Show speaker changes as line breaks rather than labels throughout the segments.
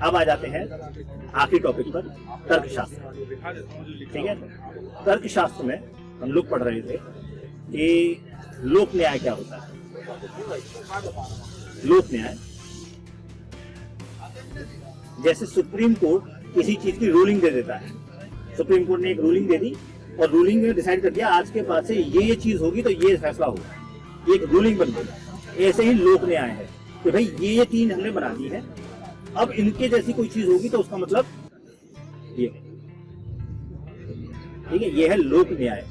अब आ जाते हैं आखिरी टॉपिक पर, तर्कशास्त्र। ठीक है, तर्कशास्त्र में हम लोग पढ़ रहे थे कि लोक न्याय क्या होता है। लोक न्याय, जैसे सुप्रीम कोर्ट किसी चीज की रूलिंग दे देता है। सुप्रीम कोर्ट ने एक रूलिंग दे दी और रूलिंग में डिसाइड कर दिया आज के बाद से ये चीज होगी तो ये फैसला होगा, ये एक रूलिंग बन गई। ऐसे ही लोक न्याय है कि भाई ये चीज हमने बना दी है, अब इनके जैसी कोई चीज होगी तो उसका मतलब ये। ठीक है, ये है लोक न्याय।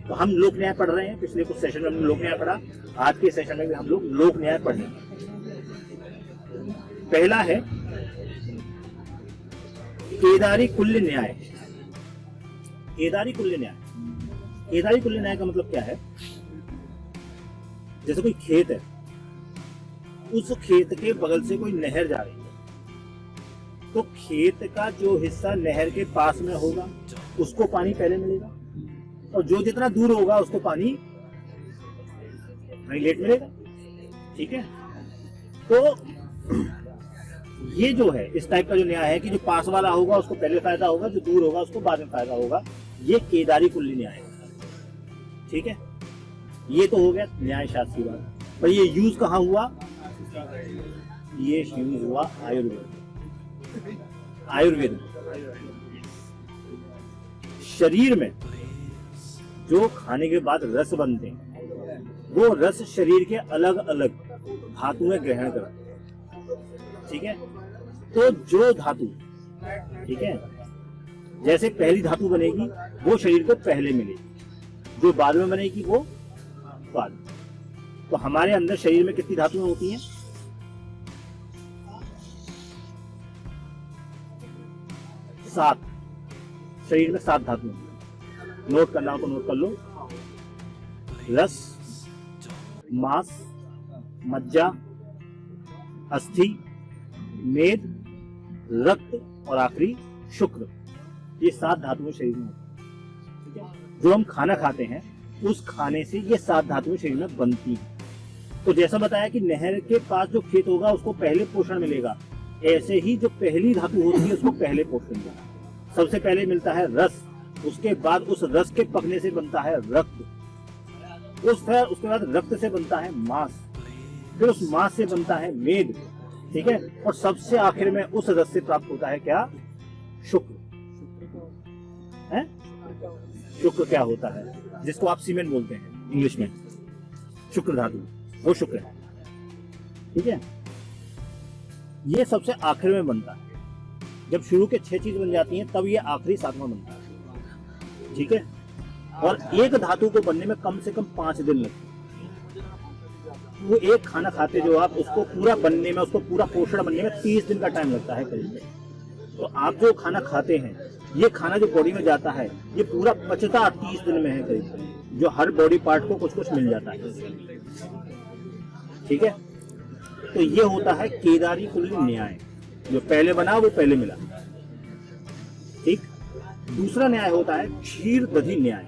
तो हम लोक न्याय पढ़ रहे हैं, पिछले कुछ सेशन में हमने लोक न्याय पढ़ा, आज के सेशन में भी हम लोग लोक न्याय पढ़ेंगे। पहला है केदारी कुल्य न्याय। केदारी कुल्य न्याय, केदारी कुल्य न्याय का मतलब क्या है? जैसे कोई खेत है, उस खेत के बगल से कोई नहर जा रही है, तो खेत का जो हिस्सा नहर के पास में होगा उसको पानी पहले मिलेगा, और जो जितना दूर होगा उसको पानी लेट मिलेगा। ठीक है, तो ये जो है इस टाइप का जो न्याय है कि जो पास वाला होगा उसको पहले फायदा होगा, जो दूर होगा उसको बाद में फायदा होगा, ये केदारी कुल्य न्याय है। ठीक है, ये तो हो गया न्याय शास्त्रीय बात। पर ये यूज कहाँ हुआ? ये यूज हुआ आयुर्वेद। आयुर्वेद शरीर में जो खाने के बाद रस बनते हैं, वो रस शरीर के अलग अलग धातुएं ग्रहण करते हैं। ठीक है, तो जो धातु, ठीक है, जैसे पहली धातु बनेगी वो शरीर को पहले मिलेगी, जो बाद में बनेगी वो बाद में। तो हमारे अंदर शरीर में कितनी धातुएं होती हैं? 7। शरीर में 7 धातुएं। नोट करना हो तो नोट कर लो। रस, मांस, मज्जा, अस्थि, मेद, रक्त और आखिरी शुक्र। ये 7 धातुएं शरीर में होती हैं। ठीक है, जो हम खाना खाते हैं उस खाने से ये 7 धातुएं शरीर में बनती हैं। तो जैसा बताया कि नहर के पास जो खेत होगा उसको पहले पोषण मिलेगा, ऐसे ही जो पहली धातु होती है उसको पहले पोषण मिलेगा। सबसे पहले मिलता है रस, उसके बाद उस रस के पकने से बनता है रक्त, उसके बाद रक्त से बनता है मांस, फिर उस मांस से बनता है मेद। ठीक है, और सबसे आखिर में उस रस से प्राप्त होता है क्या? शुक्र। है? शुक्र क्या होता है? जिसको आप सीमेंट बोलते हैं इंग्लिश में, शुक्र धातु, वो शुक्र है। ठीक है, ये सबसे आखिर में बनता है। जब शुरू के 6 चीज बन जाती हैं तब ये आखिरी 7वां बनता है। ठीक है, और एक धातु को बनने में कम से कम 5 दिन लगते हैं। वो एक खाना खाते जो आप, उसको पूरा बनने में, उसको पूरा पोषण बनने में 30 दिन का टाइम लगता है करीब। तो आप जो खाना खाते हैं, ये खाना जो बॉडी में जाता है ये पूरा पचता 30 दिन में है करीब, जो हर बॉडी पार्ट को कुछ कुछ मिल जाता है। ठीक है, तो ये होता है केदारी कुल्य न्याय, जो पहले बना वो पहले मिला। ठीक, दूसरा न्याय होता है क्षीर दधि न्याय।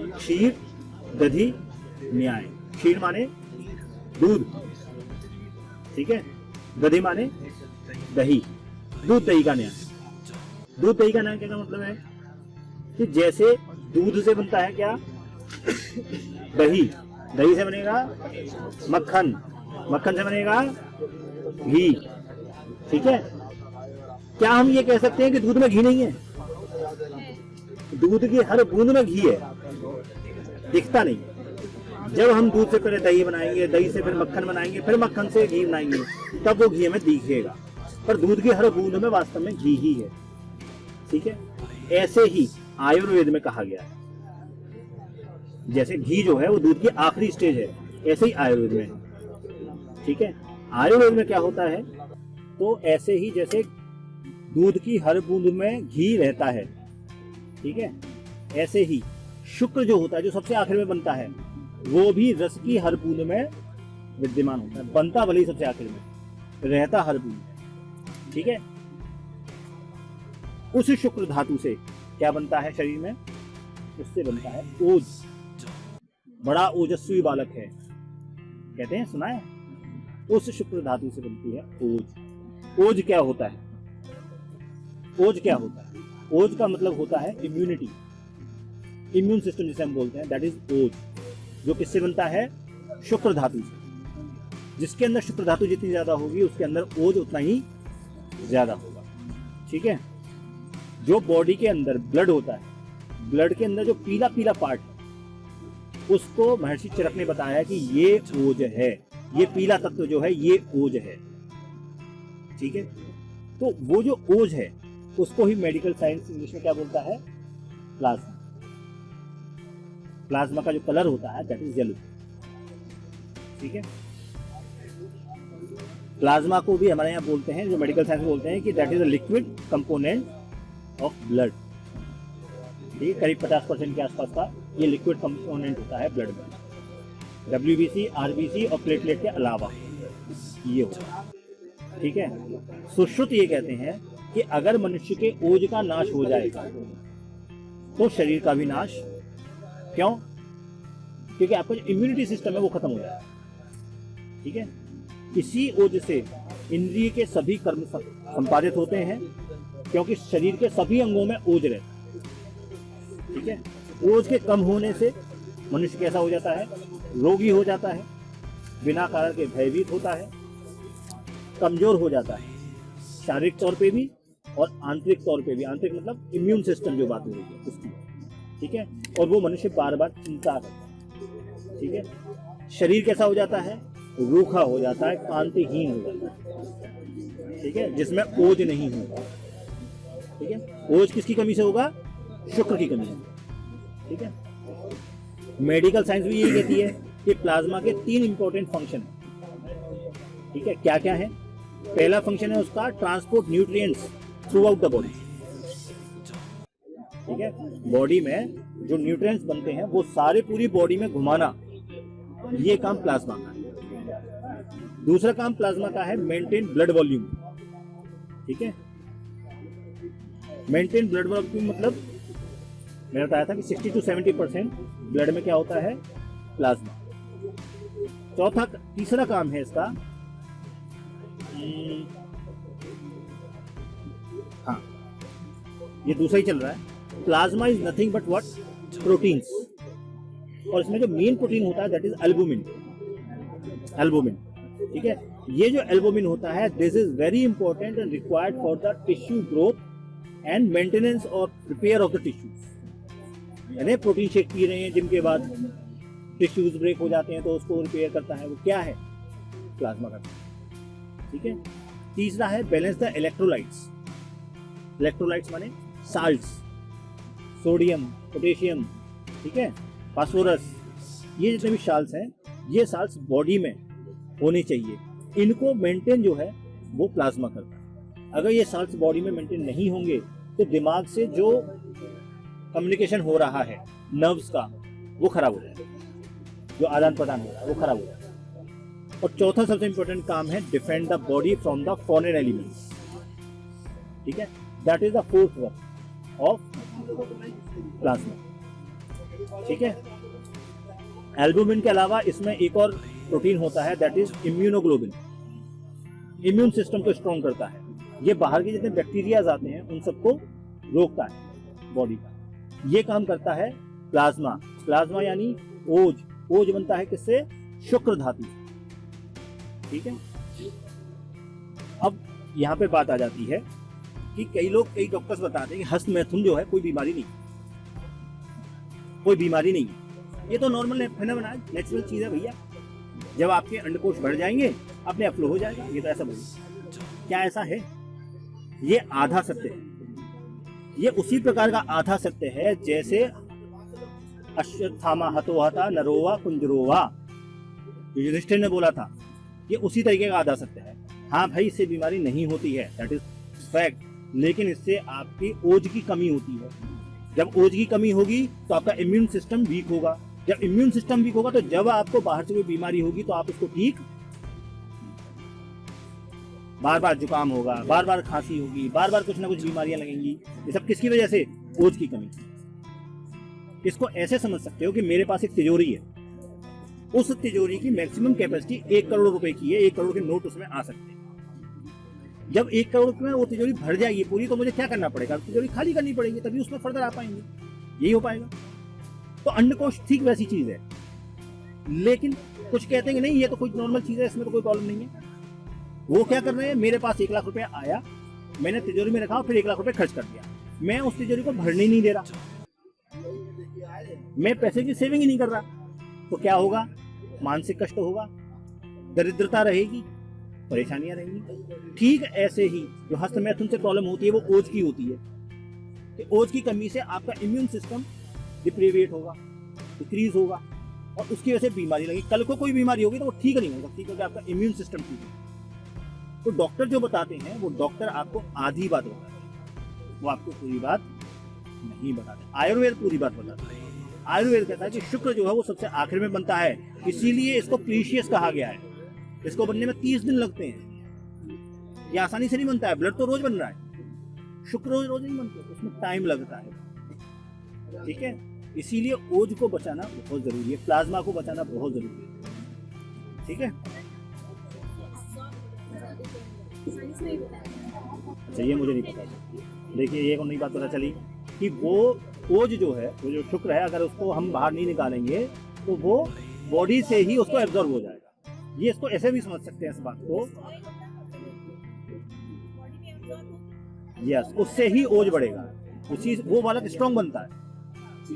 क्षीर दधि न्याय, क्षीर माने दूध, ठीक है, दधि माने दही, दूध दही का न्याय। दूध दही का न्याय क्या मतलब है कि जैसे दूध से बनता है क्या? दही, दही से बनेगा मक्खन, मक्खन से बनेगा घी। ठीक है, क्या हम ये कह सकते हैं कि दूध में घी नहीं है? दूध की हर बूंद में घी है, दिखता नहीं। जब हम दूध से पहले दही बनाएंगे, दही से फिर मक्खन बनाएंगे, फिर मक्खन से घी बनाएंगे, तब वो घी हमें दिखेगा, पर दूध की हर बूंद में वास्तव में घी ही है। ठीक है, ऐसे ही आयुर्वेद में कहा गया है, जैसे घी जो है वो दूध की आखिरी स्टेज है, ऐसे ही आयुर्वेद में है। ठीक है, आयुर्वेद में क्या होता है? तो ऐसे ही जैसे दूध की हर बूंद में घी रहता है, ठीक है, ऐसे ही शुक्र जो होता है, जो सबसे आखिर में बनता है, वो भी रस की हर बूंद में विद्यमान होता है। बनता भले ही सबसे आखिर में, रहता हर बूंद। ठीक है, उस शुक्र धातु से क्या बनता है शरीर में? उससे बनता है ओज। बड़ा ओजस्वी बालक है कहते हैं, सुना है? उस शुक्र धातु से बनती है ओज। ओज क्या होता है? ओज क्या होता है? ओज का मतलब होता है इम्यूनिटी, इम्यून सिस्टम जिसे हम बोलते हैं, दैट इज ओज, जो किससे बनता है? शुक्र धातु से। जिसके अंदर शुक्र धातु जितनी ज्यादा होगी उसके अंदर ओज उतना ही ज्यादा होगा। ठीक है। जो बॉडी के अंदर ब्लड होता है, ब्लड के अंदर जो पीला पीला पार्ट है, उसको महर्षि चरक ने बताया कि ये ओज है, ये पीला तत्व जो है ये ओज है। ठीक है। तो वो जो ओज है उसको ही मेडिकल साइंस इंग्लिश में क्या बोलता है? प्लाज्मा। प्लाज्मा का जो कलर होता है दैट इज येलो। ठीक है। प्लाज्मा को भी हमारे यहाँ बोलते हैं, जो मेडिकल साइंस में बोलते हैं कि that is a liquid component of blood. ठीक है। करीब 50% के आसपास का ये लिक्विड कंपोनेंट होता है ब्लड में, WBC, RBC और प्लेटलेट के अलावा ये होता है। ठीक है। सुश्रुत ये कहते हैं कि अगर मनुष्य के ओज का नाश हो जाएगा तो शरीर का भी नाश। क्यों? क्योंकि आपका जो इम्यूनिटी सिस्टम है वो खत्म हो जाएगा। ठीक है। इसी ओज से इंद्रिय के सभी कर्म संपादित होते हैं, क्योंकि शरीर के सभी अंगों में ओज रहता है। ठीक है। ओज के कम होने से मनुष्य कैसा हो जाता है? रोगी हो जाता है, बिना कारण के भयभीत होता है, कमजोर हो जाता है, शारीरिक तौर पे भी और आंतरिक तौर पे भी। आंतरिक मतलब इम्यून सिस्टम जो बात हो रही है उसकी। ठीक है। और वो मनुष्य बार बार चिंता करता है। ठीक है। शरीर कैसा हो जाता है? रूखा हो जाता है, कांतिहीन हो जाता है। ठीक है। जिसमें ओज नहीं होगा। ठीक है। ओज किसकी कमी से होगा? शुक्र की कमी से। ठीक है। मेडिकल साइंस भी यही कहती है कि प्लाज्मा के 3 इंपॉर्टेंट फंक्शन है। ठीक है। क्या क्या है? पहला फंक्शन है उसका transport nutrients through out the body. ठीक है। बॉडी में जो न्यूट्रिएंट्स बनते हैं वो सारे पूरी बॉडी में घुमाना, ये काम प्लाज्मा का है। दूसरा काम प्लाज्मा का है मेंटेन ब्लड वॉल्यूम। ठीक है। मेंटेन ब्लड वॉल्यूम मतलब मैंने बताया था कि 60 to 70% ब्लड में क्या होता है? प्लाज्मा। तीसरा काम है इसका, हाँ ये दूसरा ही चल रहा है। Plasma is nothing but what? Proteins. और इसमें जो मेन प्रोटीन होता है दैट इज एल्बुमिन। एल्बुमिन। ठीक है। ये जो एल्बुमिन होता है this is very important and required for the tissue growth and maintenance और रिपेयर ऑफ द टिश्यूज। यानी प्रोटीन शेक पी रहे हैं जिम के बाद, टिश्यूज ब्रेक हो जाते हैं तो उसको रिपेयर करता है, वो क्या है? प्लाज्मा करता है। ठीक है। तीसरा है बैलेंस द इलेक्ट्रोलाइट्स। इलेक्ट्रोलाइट्स माने साल्ट्स, सोडियम, पोटेशियम, ठीक है, फास्फोरस, ये जितने भी साल्ट्स हैं ये साल्ट्स बॉडी में होने चाहिए। इनको मेंटेन जो है वो प्लाज्मा करता है। अगर ये साल्ट्स बॉडी में मेंटेन नहीं होंगे तो दिमाग से जो कम्युनिकेशन हो रहा है नर्व्स का वो खराब हो जाएगा, जो आदान प्रदान हो रहा है वो खराब हो जाएगा। और चौथा सबसे इंपॉर्टेंट काम है defend the body from the foreign elements. ठीक है। That is the fourth work of plasma. ठीक है। एल्बुमिन के अलावा इसमें एक और प्रोटीन होता है that is immunoglobulin. Immune system को स्ट्रॉन्ग करता है। ये बाहर के जितने बैक्टीरियाज आते हैं उन सबको रोकता है बॉडी का। ये काम करता है प्लाज्मा। प्लाज्मा यानी ओज। ओज बनता है किससे? शुक्र धातु। ठीक है। अब यहाँ पे बात आ जाती है कि कई डॉक्टर्स बताते हैं कि हस्तमैथुन जो है कोई बीमारी नहीं, कोई बीमारी नहीं है, ये तो नॉर्मल फेनोमेना है, नेचुरल चीज है भैया। जब आपके अंडकोश बढ़ जाएंगे अपने आप फ्लो हो जाएगा। ये तो ऐसा बोलिए, क्या ऐसा है? ये आधा सत्य है। ये उसी प्रकार का आधा सत्य है जैसे अश्वत्थामा हतोहता नरोवा कुंजरोवा युधिष्ठिर ने बोला था, ये उसी तरीके का आधा सत्य है। हाँ भाई, इससे बीमारी नहीं होती है, दैट इज फैक्ट, लेकिन इससे आपकी ओज की कमी होती है। जब ओज की कमी होगी तो आपका इम्यून सिस्टम वीक होगा। जब इम्यून सिस्टम वीक होगा तो जब आपको बाहर से कोई बीमारी होगी तो आप उसको ठीक, बार बार जुकाम होगा, बार बार खांसी होगी, बार बार कुछ ना कुछ बीमारियां लगेंगी। ये सब किसकी वजह से? ओज की कमी। इसको ऐसे समझ सकते हो कि मेरे पास एक तिजोरी है, उस तिजोरी की मैक्सिमम कैपेसिटी 1 करोड़ रुपए की है, 1 करोड़ के नोट उसमें आ सकते हैं। जब 1 करोड़ में वो तिजोरी भर जाएगी पूरी, तो मुझे क्या करना पड़ेगा? तिजोरी खाली करनी पड़ेगी, तभी उसमें फर्दर आ पाएंगे, यही हो पाएगा। तो अंडकोश ठीक वैसी चीज है, लेकिन कुछ कहते हैं कि नहीं ये तो कोई नॉर्मल चीज है, इसमें तो कोई प्रॉब्लम नहीं है। वो क्या कर रहे हैं, मेरे पास 1 लाख रुपया आया, मैंने तिजोरी में रखा, फिर 1 लाख रुपया खर्च कर दिया, मैं उस तिजोरी को भरने ही नहीं दे रहा, मैं पैसे की सेविंग ही नहीं कर रहा, तो क्या होगा? मानसिक कष्ट होगा, दरिद्रता रहेगी, परेशानियां रहेंगी। ठीक ऐसे ही जो हस्तमैथुन से प्रॉब्लम होती है वो ओज की होती है, कि ओज की कमी से आपका इम्यून सिस्टम डिप्रीविएट होगा, डिक्रीज होगा, और उसकी वजह से बीमारी लगी। कल को कोई बीमारी होगी तो वो ठीक नहीं हो सकती, क्योंकि आपका इम्यून सिस्टम ठीक है। तो डॉक्टर जो बताते हैं वो डॉक्टर आपको आधी बात बताते हैं, वो आपको पूरी बात नहीं बताते। आयुर्वेद पूरी बात बताता है। आयुर्वेद कहता है कि शुक्र जो है वो सबसे आखिर में बनता है, इसीलिए इसको प्रीशियस कहा गया है। इसको बनने में 30 दिन लगते हैं, ये आसानी से नहीं बनता है। ब्लड तो रोज बन रहा है, शुक्र रोज रोज नहीं बनते, उसमें टाइम लगता है। ठीक है, इसीलिए ओज को बचाना बहुत जरूरी है, प्लाज्मा को बचाना बहुत जरूरी है। ठीक है, अच्छा ये मुझे नहीं पता। देखिए ये को नई बात पता चली कि वो ओज जो है, वो जो शुक्र है, अगर उसको हम बाहर नहीं निकालेंगे तो वो बॉडी से ही उसको एब्जॉर्ब हो जाएगा। ये इसको ऐसे भी समझ सकते हैं इस बात को, यस, उससे ही ओज बढ़ेगा, उसी वो बालक स्ट्रांग बनता है,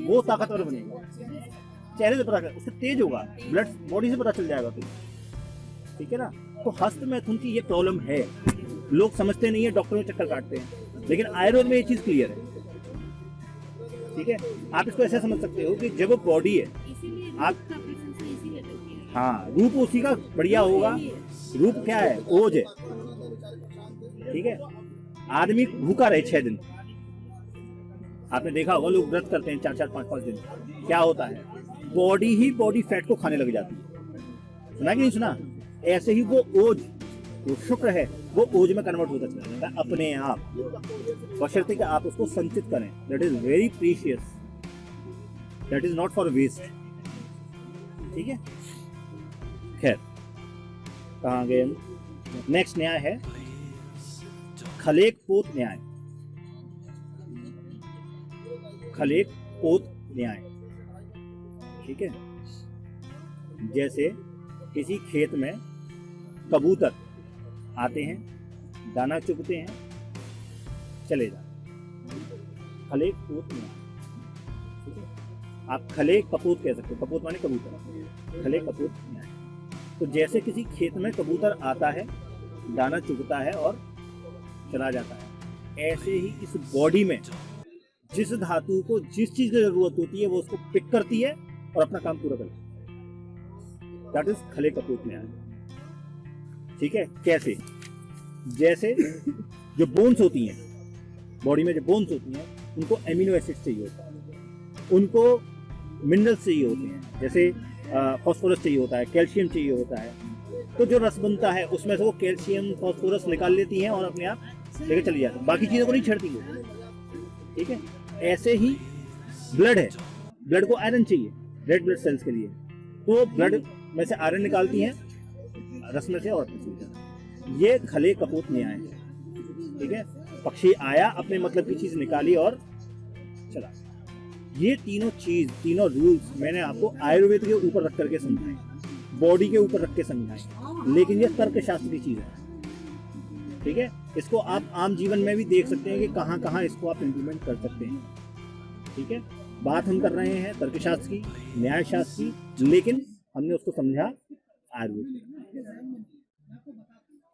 वो ताकतवर बनेगा, चेहरे से पता, उससे तेज होगा, ब्लड बॉडी से पता चल जाएगा तो। ठीक है ना, तो हस्तमैथुन की ये प्रॉब्लम है, लोग समझते नहीं है, डॉक्टर में चक्कर काटते हैं, लेकिन आयुर्वेद में ये चीज क्लियर है। ठीक है, आप इसको ऐसे समझ सकते हो कि जब बॉडी है, आप हाँ, रूप उसी का बढ़िया होगा। रूप क्या है? ओज है। ठीक है, आदमी भूखा रहे 6 दिन, आपने देखा होगा लोग व्रत करते हैं 4-4, 5-5 दिन, क्या होता है? बॉडी ही बॉडी फैट को खाने लग जाती है। सुना कि नहीं सुना? ऐसे ही वो ओज, वो शुक्र है, वो ओज में कन्वर्ट होता चला जाता है अपने आप, बशर्ते कि आप उसको संचित करें। That is very precious, that is not for waste. ठीक है, खैर कहाँ गए हम? नेक्स्ट न्याय है खलेक पोत न्याय। खलेक पोत न्याय। ठीक है, जैसे किसी खेत में कबूतर आते हैं, दाना चुगते हैं, चले जाते, खलेक पोत न्याय। ठीक है, आप खलेक कपूत कह सकते हो, कपूत माने कबूतर, खलेक कपूत न्याय। तो जैसे किसी खेत में कबूतर आता है, दाना चुगता है और चला जाता है, ऐसे ही इस बॉडी में जिस धातु को जिस चीज की जरूरत होती है वो उसको पिक करती है और अपना काम पूरा करती है। दैट इज खले कपूत न्याय। ठीक है, कैसे? जैसे जो बोन्स होती हैं, बॉडी में जो बोन्स होती हैं, उनको एमिनो एसिड चाहिए होता है, उनको मिनरल्स चाहिए होते हैं, जैसे फॉस्फोरस चाहिए होता है, कैल्शियम चाहिए होता है। तो जो रस बनता है उसमें से वो कैल्शियम फॉस्फोरस निकाल लेती हैं और अपने आप लेके चली जाती है, बाकी चीज़ों को नहीं छेड़ती वो। ठीक है, ऐसे ही ब्लड है, ब्लड को आयरन चाहिए रेड ब्लड सेल्स के लिए, तो ब्लड में से आयरन निकालती हैं, रस में से और ये खले कपूत न्याय है। ठीक है, पक्षी आया, अपने मतलब की चीज निकाली और चला। ये तीनों चीज, तीनों रूल्स मैंने आपको आयुर्वेद के ऊपर रख करके समझाए, बॉडी के ऊपर रख के समझाए, लेकिन ये तर्कशास्त्र की चीज है। ठीक है, इसको आप आम जीवन में भी देख सकते हैं कि कहाँ कहाँ इसको आप इम्प्लीमेंट कर सकते हैं। ठीक है, बात हम कर रहे हैं तर्कशास्त्र की, न्याय शास्त्र की, लेकिन हमने उसको समझा आयुर्वेद।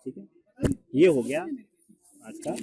ठीक है, ये हो गया आज का